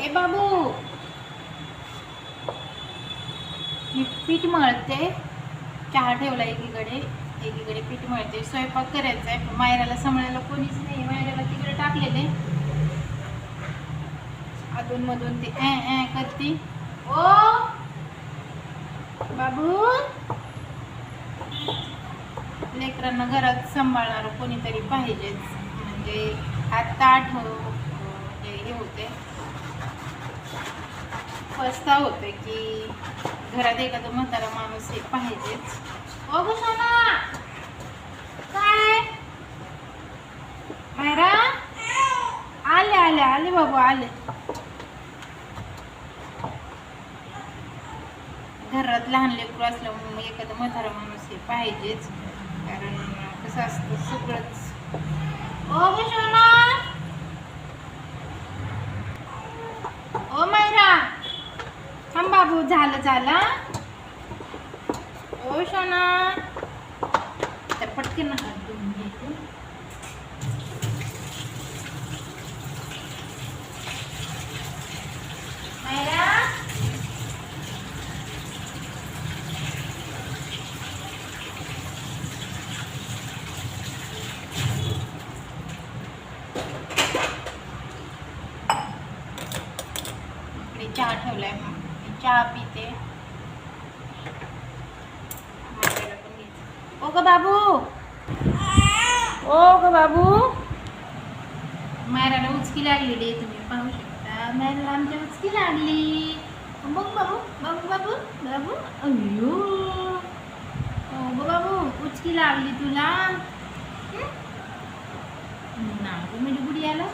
ए बाबू, मी पीठ मळते. चहा ठेवला एकीकडे पीठ मळते. स्वयंपाक करायचा आहे. मायराला सांभाळायला कोणीच नाही. मायराला तिकडे टाकलेले. अधूनमधून ते ए करती. ओ बाबू, लेकरांना घरात सांभाळणार कोणीतरी पाहिजेच. म्हणजे आता हे होते, पस्ताव होते की घरात एखादं म्हातारा माणूस हे पाहिजेच. ओ गुशाना, काय मायरा, आले आले आले बाबू आले. घरात लहान लेकरू असल्यामुळे एखादं म्हातारा माणूस हे पाहिजेच. कारण कसं असतं सगळंच. ओ गुशाना, ओ मायरा, थांब बाबू, झालं. ओ शोना, तर पटकन हात धुवून घ्यायचे. मायरा, इकडे चहा ठेवलाय. मी चहा पिते. ओ ग बाबू, मायराला उचकी लागलेली आहे. तुम्ही पाहू शकता. मायराला आमच्या उचकी लागली. बघ बाबू, अय्यो, बाबू, उचकी लागली तुला. नाही म्हणजे बुडी आला.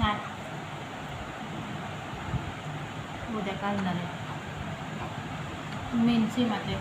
नाही, उद्या काढणार आहे. मेन सीम आहे.